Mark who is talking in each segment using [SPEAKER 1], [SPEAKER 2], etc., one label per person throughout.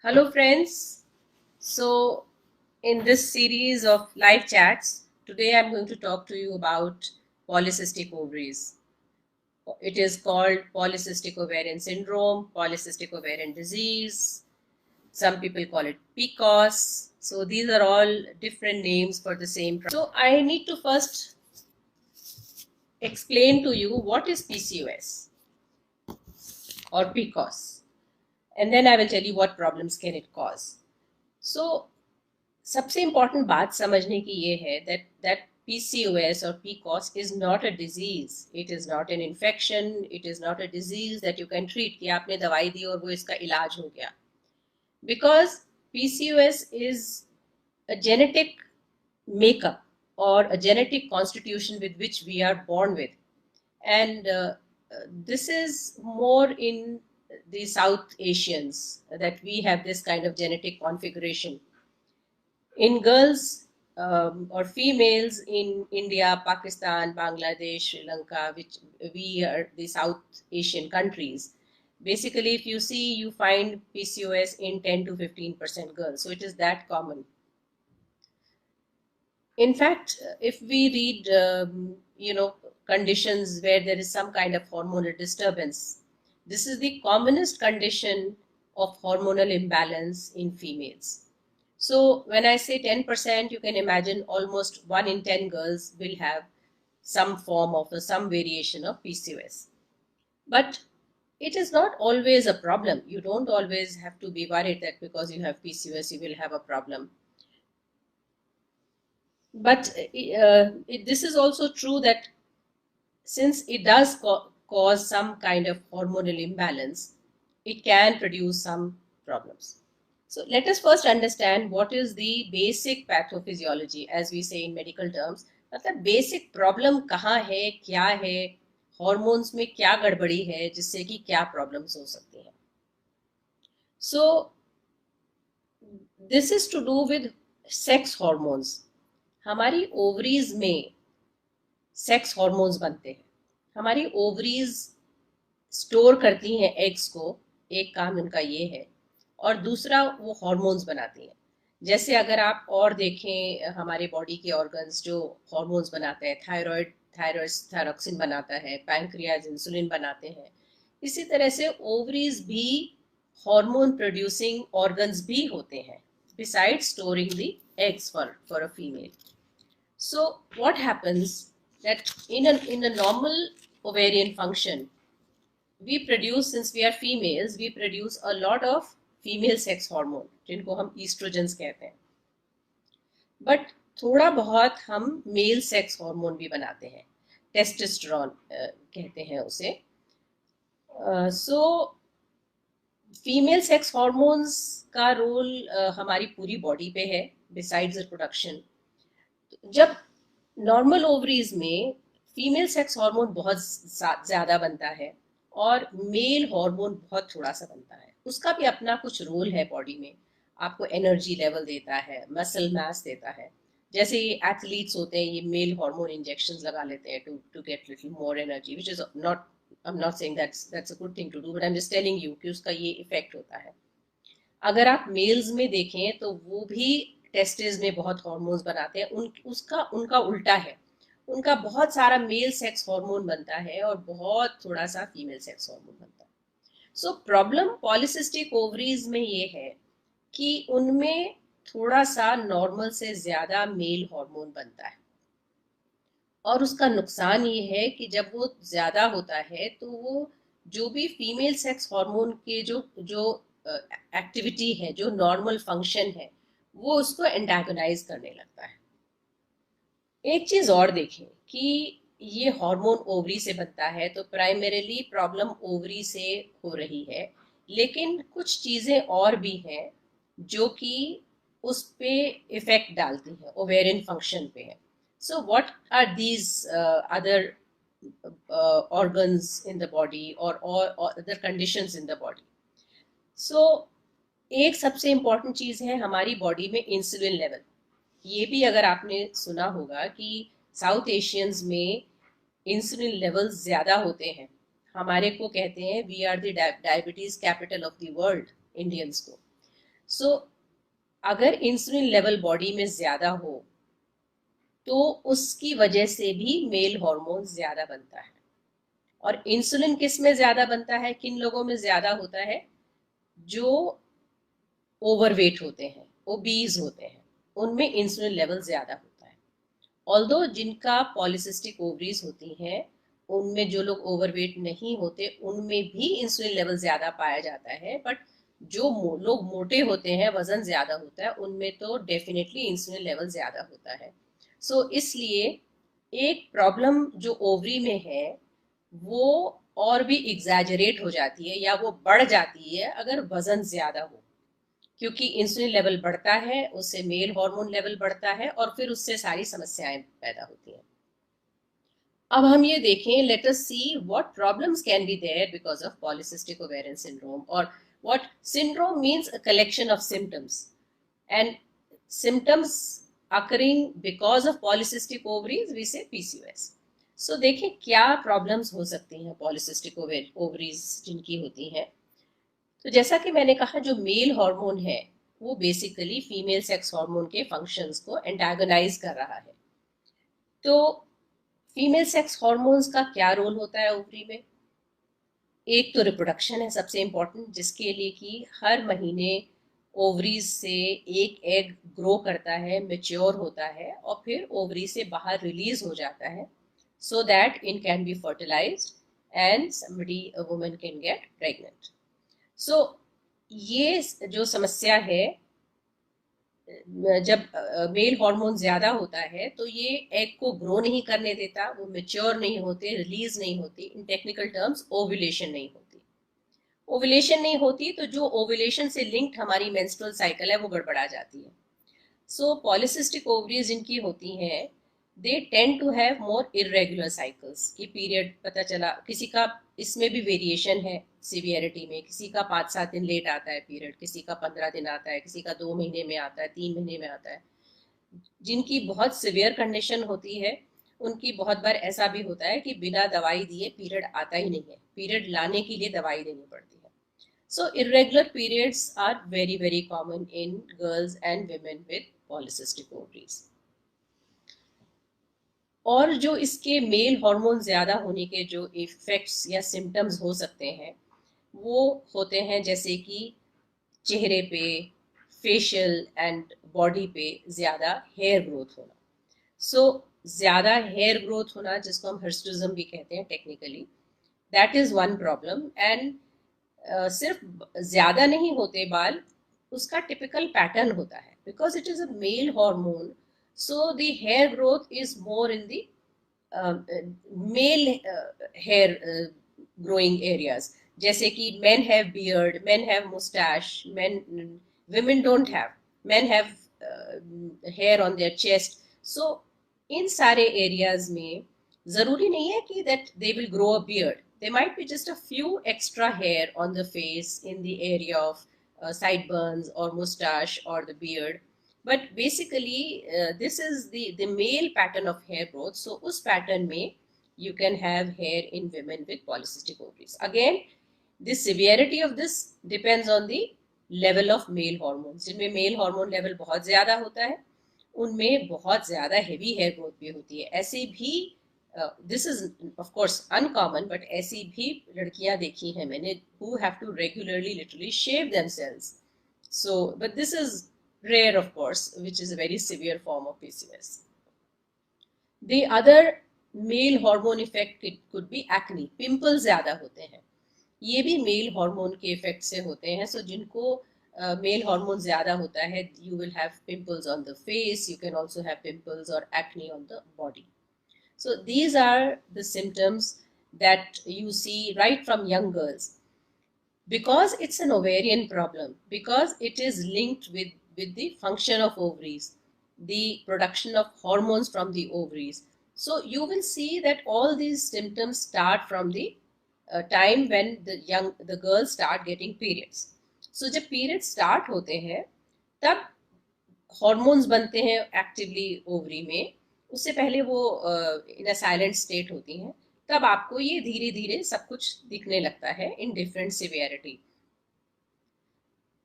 [SPEAKER 1] Hello, friends. So, in this series of live chats, today I'm going to talk to you about polycystic ovaries. It is called polycystic ovarian syndrome, polycystic ovarian disease. Some people call it PCOS. So, these are all different names for the same problem. So, I need to first explain to you what is PCOS or PCOS, and then I will tell you what problems can it cause. So, सबसे important बात समझने की ये है that PCOS or PCOS is not a disease. It is not an infection. It is not a disease that you can treat कि आपने दवाई दी और वो इसका इलाज हो गया. Because PCOS is a genetic makeup or a genetic constitution with which we are born with, and this is more in the South Asians that we have this kind of genetic configuration. In girls or females in India, Pakistan, Bangladesh, Sri Lanka, which we are the South Asian countries, basically, if you see, you find PCOS in 10 to 15% girls. So it is that common. In fact, if we read, conditions where there is some kind of hormonal disturbance, this is the commonest condition of hormonal imbalance in females. So when I say 10%, you can imagine almost 1 in 10 girls will have some form of some variation of PCOS. But it is not always a problem. You don't always have to be worried that because you have PCOS, you will have a problem. But this is also true that since it does cause some kind of hormonal imbalance, it can produce some problems. So let us first understand what is the basic pathophysiology, as we say in medical terms. मतलब basic problem कहाँ है, क्या है, hormones में क्या गड़बड़ी है जिससे कि क्या problems हो सकती हैं. So this is to do with sex hormones. हमारी ओवरीज में सेक्स हार्मोन्स बनते हैं. हमारी ओवरीज स्टोर करती हैं एग्स को, एक काम उनका ये है, और दूसरा वो हार्मोन्स बनाती हैं. जैसे अगर आप और देखें हमारे बॉडी के ऑर्गन्स जो हार्मोन्स बनाते हैं, थायराइड थायरॉक्सिन बनाता है, पैंक्रियाज इंसुलिन बनाते हैं. इसी तरह से ओवरीज भी हार्मोन प्रोड्यूसिंग ऑर्गन्स भी होते हैं besides storing the eggs for a female. So what happens that in a normal ovarian function, we produce, since we are females, we produce a lot of female sex hormone जिनको हम estrogens कहते हैं. But थोड़ा बहुत हम male sex hormone भी बनाते हैं, टेस्टोस्टेरोन कहते हैं उसे. सो फीमेल सेक्स हार्मोन्स का रोल हमारी पूरी बॉडी पे है बिसाइड्स रिप्रोडक्शन. जब नॉर्मल ओवरीज में फीमेल सेक्स हार्मोन बहुत ज़्यादा बनता है और मेल हार्मोन बहुत थोड़ा सा बनता है, उसका भी अपना कुछ रोल है बॉडी में. आपको एनर्जी लेवल देता है, मसल मास देता है. जैसे ये एथलीट्स होते हैं, ये मेल हार्मोन इंजेक्शंस लगा लेते हैं to get little more energy, which is not, I am not saying that's a good thing to do, but I am just telling you कि उसका ये इफेक्ट होता है. अगर आप मेल्स में देखें तो वो भी टेस्टिस में बहुत हार्मोन्स बनाते हैं. उनका उल्टा है, उनका बहुत सारा मेल सेक्स हार्मोन बनता है और बहुत थोड़ा सा फीमेल सेक्स हार्मोन बनता है. सो प्रॉब्लम पॉलिसिस्टिक ओवरीज में ये है कि उनमें थोड़ा सा नॉर्मल से ज्यादा मेल हार्मोन बनता है, और उसका नुकसान ये है कि जब वो ज्यादा होता है तो वो जो भी फीमेल सेक्स हार्मोन के जो जो एक्टिविटी है, जो नॉर्मल फंक्शन है, वो उसको एंटागोनाइज करने लगता है. एक चीज और देखें कि ये हार्मोन ओवरी से बनता है तो प्राइमरीली प्रॉब्लम ओवरी से हो रही है, लेकिन कुछ चीजें और भी हैं जो कि उस पे इफेक्ट डालती हैं, ओवेरियन फंक्शन पे है. So what are these other organs in the body or other conditions in the body. So एक सबसे इम्पॉर्टेंट चीज है हमारी बॉडी में इंसुलिन लेवल. ये भी अगर आपने सुना होगा कि साउथ एशियंस में इंसुलिन लेवल ज्यादा होते हैं. हमारे को कहते हैं we are the diabetes capital of the world, Indians को. सो अगर इंसुलिन लेवल बॉडी में ज्यादा हो तो उसकी वजह से भी मेल हार्मोन ज्यादा बनता है। और इंसुलिन किस में ज्यादा बनता है, किन लोगों में ज्यादा होता है? जो ओवरवेट होते हैं, ओबीज होते हैं, उनमें इंसुलिन लेवल ज्यादा होता है। ऑल्दो जिनका पॉलिसिस्टिक ओवरीज होती हैं, उनमें जो लोग ओवरवेट नहीं होते उनमें भी इंसुलिन लेवल ज्यादा पाया जाता है, बट जो लोग मोटे होते हैं, वजन ज्यादा होता है, उनमें तो डेफिनेटली इंसुलिन लेवल ज्यादा होता है। इसलिए एक प्रॉब्लम जो ओवरी में है वो और भी एग्जैजरेट हो जाती है या वो बढ़ जाती है अगर वजन ज्यादा हो, क्योंकि इंसुलिन लेवल बढ़ता है, उससे मेल हार्मोन लेवल बढ़ता है और फिर उससे सारी समस्याएं पैदा होती हैं। अब हम ये देखें, let us see what problems can be there because of polycystic ovarian syndrome. और what syndrome means a collection of symptoms, and symptoms occurring because of polycystic ovaries we say PCOS. So देखें क्या problems हो सकती हैं polycystic ovaries जिनकी होती हैं। तो जैसा कि मैंने कहा, जो मेल हार्मोन है वो बेसिकली फीमेल सेक्स हार्मोन के फंक्शंस को एंटागोनाइज कर रहा है। तो फीमेल सेक्स हार्मोन्स का क्या रोल होता है ओवरी में? एक तो रिप्रोडक्शन है सबसे इम्पोर्टेंट, जिसके लिए कि हर महीने ओवरीज से एक एग ग्रो करता है, मेच्योर होता है और फिर ओवरी से बाहर रिलीज हो जाता है, so that in can be fertilized and somebody, a woman can get pregnant. So ये जो समस्या है, जब मेल हार्मोन ज्यादा होता है तो ये एग को ग्रो नहीं करने देता, वो मेच्योर नहीं होते, रिलीज नहीं होती, इन टेक्निकल टर्म्स ओव्यूलेशन नहीं होती। ओव्यूलेशन नहीं होती तो जो ओव्यूलेशन से लिंक्ड हमारी मेंस्ट्रुअल साइकिल है वो गड़बड़ा जाती है। सो पॉलिसिस्टिक ओवरीज जिनकी होती हैं, they tend to have more irregular cycles, कि पीरियड पता चला किसी का, इसमें भी वेरिएशन है सीवियरिटी में, किसी का 5-7 दिन लेट आता है पीरियड, किसी का 15 दिन आता है, किसी का 2 महीने में आता है, 3 महीने में आता है। जिनकी बहुत सिवियर कंडीशन होती है उनकी बहुत बार ऐसा भी होता है कि बिना दवाई दिए पीरियड आता ही नहीं है, पीरियड लाने के लिए दवाई देनी पड़ती है। So irregular periods are very very common in girls and women with polycystic ovaries. और जो इसके मेल हार्मोन ज्यादा होने के जो इफेक्ट्स या सिम्टम्स हो सकते हैं वो होते हैं जैसे कि चेहरे पे, फेशियल एंड बॉडी पे ज्यादा हेयर ग्रोथ होना। सो ज्यादा हेयर ग्रोथ होना, जिसको हम हिर्सुटिज्म भी कहते हैं technically, that is one problem. And सिर्फ ज्यादा नहीं होते बाल, उसका टिपिकल पैटर्न होता है, because it is a male hormone, so the hair growth is more in the male hair growing areas. जैसे कि men have beard, men have mustache, women don't have, men have hair on their chest. So इन सारे areas में जरूरी नहीं है कि that they will grow a beard. There might be just a few extra hair on the face in the area of sideburns or mustache or the beard. But basically this is the male pattern of hair growth. So उस pattern में you can have hair in women with polycystic ovaries. Again, the severity of this depends on the level of male hormones. जिनमें male hormone level बहुत ज्यादा होता है उनमें बहुत ज्यादा हेवी हेयर ग्रोथ भी होती है। ऐसे भी this is of course uncommon, but ऐसी भी लड़कियां देखी हैं मैंने who have to regularly literally shave themselves. So but this is rare of course, which is a very severe form of PCOS. The other male hormone effect it could be acne. Pimple ज्यादा होते हैं, ये भी male hormone के effect से होते हैं। सो जिनको मेल हार्मोन ज्यादा होता है, you will have pimples on the face, you can also have pimples और acne on the body. So these are the symptoms that you see right from young girls, because it's an ovarian problem, because it is linked with the function of ovaries, the production of hormones from the ovaries. So you will see that all these symptoms start from the time when the girls start getting periods. So जब periods start होते हैं तब hormones बनते हैं actively ovary में, उससे पहले वो in a silent state होती हैं, तब आपको ये धीरे धीरे सब कुछ दिखने लगता है in different severity.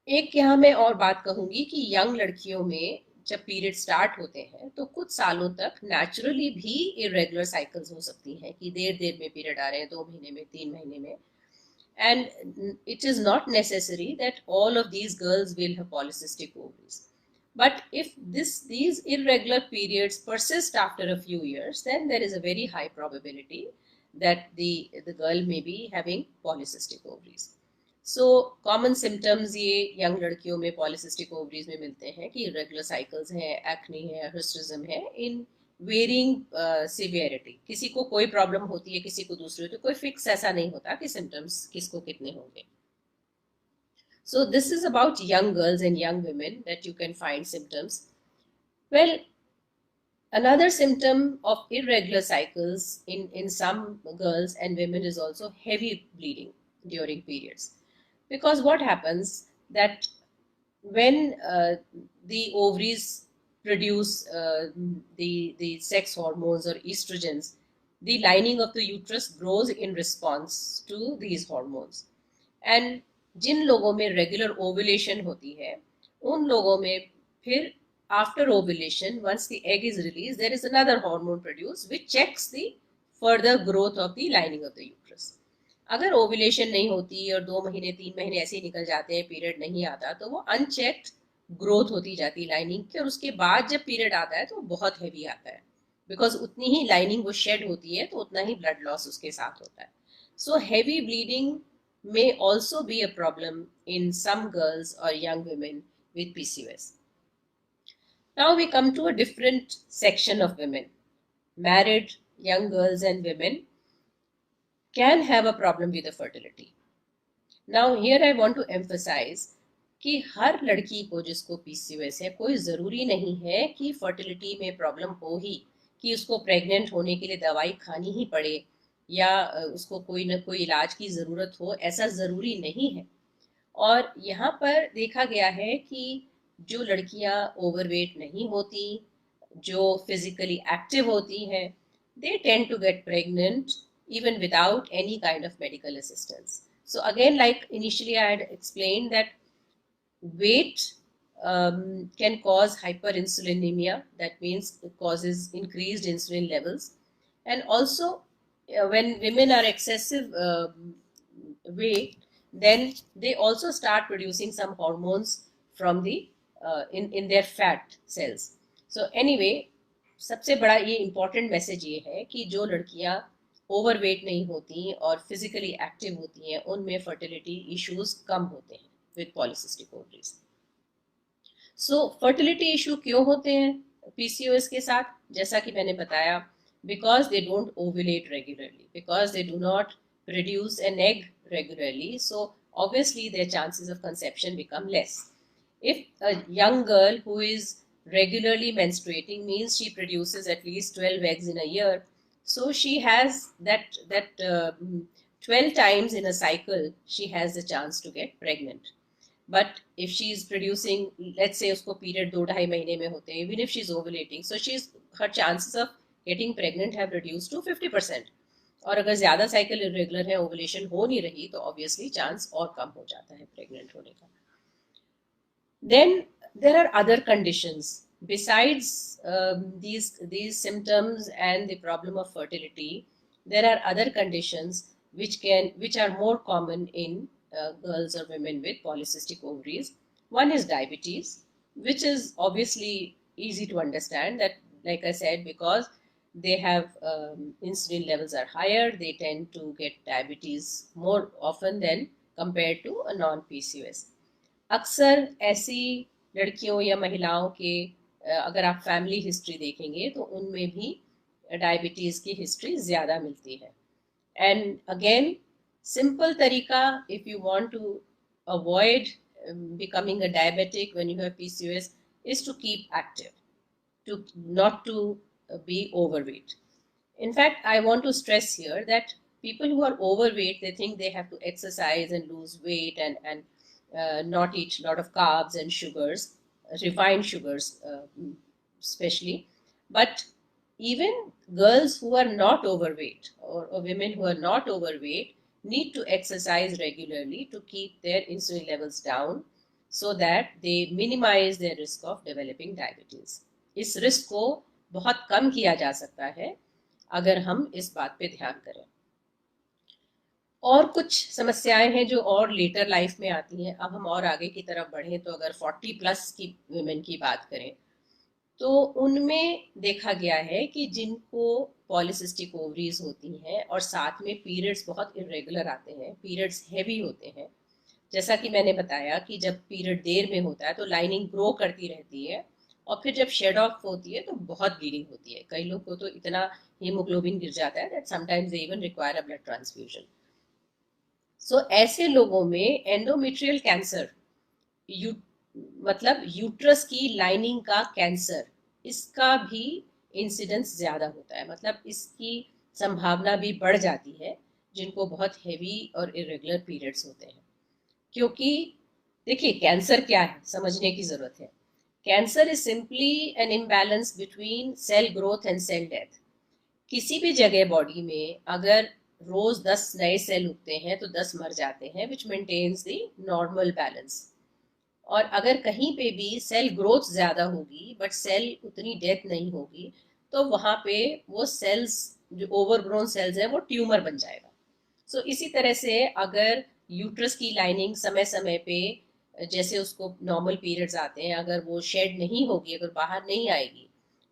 [SPEAKER 1] एक यहाँ मैं और बात कहूंगी कि यंग लड़कियों में जब पीरियड स्टार्ट होते हैं तो कुछ सालों तक नेचुरली भी इरेगुलर साइकिल्स हो सकती हैं कि देर देर में पीरियड आ रहे हैं, 2 महीने में, 3 महीने में. And it is not necessary that all of these girls will have polycystic ovaries. But if these irregular periods persist after a few years, then there is a very high probability that the girl may be having polycystic ovaries. So common symptoms ये young लड़कियों में polycystic ovaries में मिलते हैं कि irregular cycles हैं, acne है, hirsutism है, in वेरिंग सिवियरिटी. किसी को कोई प्रॉब्लम होती है, किसी को दूसरी होती है, कोई फिक्स ऐसा नहीं होता कि सिम्टम्स किसको कितने होंगे. So this is about young girls and young women that you can find symptoms. Well, another symptom of irregular cycles in some girls and women is also heavy bleeding during periods. Because what happens that when the ovaries produce the sex hormones or estrogens, the lining of the uterus grows in response to these hormones. And जिन लोगों में regular ovulation होती है, उन लोगों में फिर after ovulation, once the egg is released, there is another hormone produced which checks the further growth of the lining of the uterus. अगर ovulation नहीं होती और 2 महीने 3 महीने ऐसे ही निकल जाते हैं, पीरियड नहीं आता, तो वो अनचेक्ड ग्रोथ होती जाती है लाइनिंग की, और उसके बाद जब पीरियड आता है तो बहुत हैवी आता है, बिकॉज उतनी ही लाइनिंग वो शेड होती है तो उतना ही ब्लड लॉस उसके साथ होता है. So heavy bleeding may also be a problem in some girls or young women with PCOS. Now we come to a different section of women. Married young girls and women can have a problem with the fertility. Now here I want to emphasize कि हर लड़की को जिसको PCOS है, कोई ज़रूरी नहीं है कि फर्टिलिटी में प्रॉब्लम हो ही, कि उसको प्रेग्नेंट होने के लिए दवाई खानी ही पड़े या उसको कोई ना कोई इलाज की ज़रूरत हो, ऐसा ज़रूरी नहीं है. और यहाँ पर देखा गया है कि जो लड़कियाँ ओवरवेट नहीं होती, जो फिजिकली एक्टिव होती हैं, they tend to get pregnant even without any kind of medical assistance. So again, like initially I had explained that weight can cause hyperinsulinemia, that means it causes increased insulin levels. And also when women are excessive weight, then they also start producing some hormones from the in their fat cells. So anyway, सबसे बड़ा ये important message ये है कि जो लड़कियां overweight नहीं होती और फिजिकली एक्टिव होती हैं, उनमें फर्टिलिटी इश्यूज कम होते हैं with polycystic ovaries. So fertility issue क्यों होते हैं पीसीओएस के साथ? जैसा कि मैंने बताया, because they don't ovulate regularly, because they do not produce an egg regularly, so obviously their chances of conception become less. If a young girl who is regularly menstruating means she produces at least 12 eggs in a year, so she has that 12 times in a cycle she has the chance to get pregnant. But if she is producing, let's say usko period 2-2.5 महीने में होते हैं, even if she is ovulating, so her chances of getting pregnant have reduced to 50%. और अगर ज्यादा cycle irregular है, ovulation हो नहीं रही, तो ऑब्वियसली चांस और कम हो जाता है प्रेग्नेंट होने का. Then there are other conditions besides these symptoms and the problem of fertility. There are other conditions which are more common in girls or women with polycystic ovaries. One is diabetes, which is obviously easy to understand, that like I said, because they have insulin levels are higher, they tend to get diabetes more often than compared to a non-PCOS. अक्सर ऐसी लड़कियों या महिलाओं के अगर आप family history देखेंगे तो उनमें भी डायबिटीज़ की हिस्ट्री ज़्यादा मिलती है. एंड अगेन, सिंपल तरीका if you want to avoid becoming a diabetic when you have PCOS is to keep active, to not to be overweight. In fact, I want to stress here that people who are overweight, they think they have to exercise and lose weight and not eat a lot of carbs and sugars, refined sugars especially. But even girls who are not overweight, or women who are not overweight, need to exercise regularly to keep their insulin levels down, so that they minimize their risk of developing diabetes. इस risk को बहुत कम किया जा सकता है अगर हम इस बात पे ध्यान करें। और कुछ समस्याएं हैं जो और लेटर लाइफ में आती हैं। अब हम और आगे की तरफ बढ़ें तो अगर 40 प्लस की वुमेन की बात करें तो उनमें देखा गया है कि जिनको पॉलिसिस्टिक ओवरीज होती हैं और साथ में पीरियड्स बहुत इरेगुलर आते हैं, पीरियड्स हैवी होते हैं, जैसा कि मैंने बताया कि जब पीरियड देर में होता है तो लाइनिंग ग्रो करती रहती है और फिर जब शेड ऑफ होती है तो बहुत ब्लीडिंग होती है। कई लोग को तो इतना हीमोग्लोबिन गिर जाता है that sometimes they even require a blood transfusion. So ऐसे लोगों में एंडोमेट्रियल कैंसर, यू मतलब यूट्रस की लाइनिंग का कैंसर, इसका भी इंसिडेंस ज्यादा होता है, मतलब इसकी संभावना भी बढ़ जाती है जिनको बहुत हेवी और इरेगुलर पीरियड्स होते हैं। क्योंकि देखिए कैंसर क्या है समझने की जरूरत है। Cancer is simply an imbalance between cell growth and cell death. किसी भी जगह बॉडी में अगर रोज 10 नए सेल उगते हैं तो 10 मर जाते हैं, which maintains the normal balance. और अगर कहीं पे भी सेल ग्रोथ ज्यादा होगी बट सेल उतनी डेथ नहीं होगी तो वहां पे वो सेल्स जो ओवरग्रोन सेल्स है वो ट्यूमर बन जाएगा। सो इसी तरह से अगर यूट्रस की लाइनिंग समय समय पे जैसे उसको नॉर्मल पीरियड्स आते हैं अगर वो शेड नहीं होगी, अगर बाहर नहीं आएगी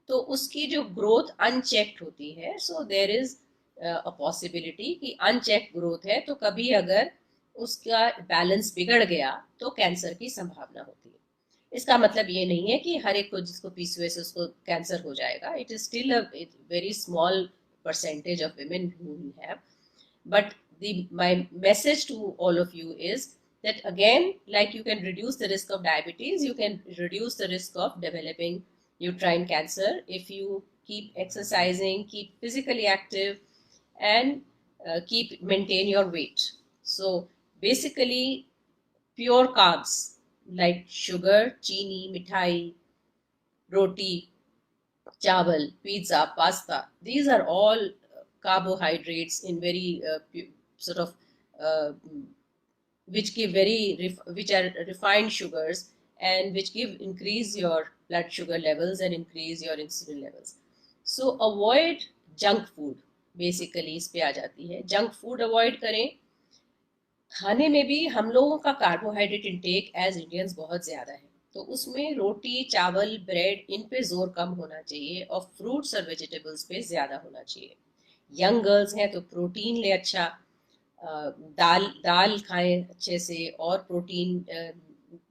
[SPEAKER 1] तो उसकी जो ग्रोथ अनचेक्ड होती है, so there is a possibility कि अनचेक्ड ग्रोथ है तो कभी अगर उसका बैलेंस बिगड़ गया तो कैंसर की संभावना होती है। इसका मतलब ये नहीं है कि हर एक को जिसको पीसीओएस उसको कैंसर हो जाएगा। It is still a very small percentage of women who we have, but my message to all of you is that again, like you can reduce the risk of diabetes, you can reduce the risk of developing uterine cancer if you keep exercising, keep physically active, and keep maintain your weight. So basically pure carbs like sugar, chini, mithai, roti, chawal, pizza, pasta, these are all carbohydrates in very sort of uh, which give which are refined sugars and which give increase your blood sugar levels and increase your insulin levels. So avoid junk food, basically इस पे आ जाती है। Junk food avoid करें। खाने में भी हम लोगों का कार्बोहाइड्रेट इंटेक एज इंडियंस बहुत ज्यादा है, तो उसमें रोटी, चावल, ब्रेड, इन पे जोर कम होना चाहिए और फ्रूट्स और वेजिटेबल्स पे ज्यादा होना चाहिए। यंग गर्ल्स हैं तो प्रोटीन ले अच्छा, दाल दाल खाएं अच्छे से और प्रोटीन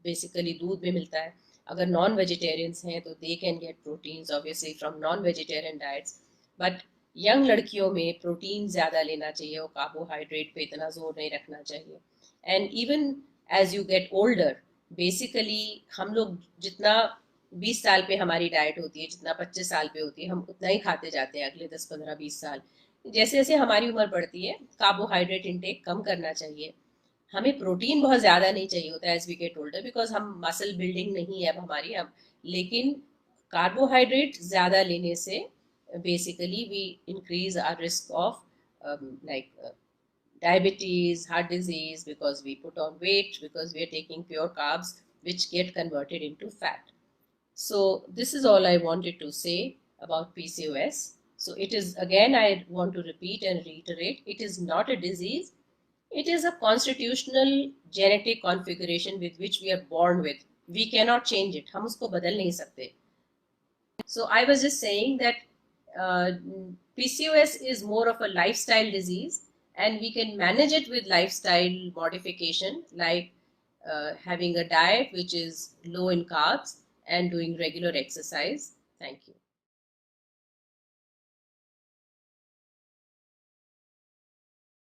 [SPEAKER 1] बेसिकली दूध में मिलता है। अगर नॉन वेजिटेरियंस हैं तो they can get proteins obviously from non vegetarian diets, but young लड़कियों में प्रोटीन ज़्यादा लेना चाहिए और कार्बोहाइड्रेट पे इतना जोर नहीं रखना चाहिए। And even as you get older, basically हम लोग जितना 20 साल पे हमारी डाइट होती है, जितना 25 साल पे होती है, हम उतना ही खाते जाते हैं अगले 10, 15, 20 साल। जैसे जैसे हमारी उम्र बढ़ती है कार्बोहाइड्रेट इंटेक कम करना चाहिए। हमें प्रोटीन बहुत ज़्यादा नहीं चाहिए होता as we get older because हम मसल बिल्डिंग नहीं है अब हमारी अब, लेकिन कार्बोहाइड्रेट ज़्यादा लेने से basically we increase our risk of diabetes, heart disease, because we put on weight, because we are taking pure carbs which get converted into fat. So this is all I wanted to say about PCOS. So it is, again I want to repeat and reiterate, it is not a disease. It is a constitutional genetic configuration with which we are born with. We cannot change it. हम उसको बदल नहीं सकते. So I was just saying that PCOS is more of a lifestyle disease and we can manage it with lifestyle modification like having a diet which is low in carbs and doing regular exercise. Thank you.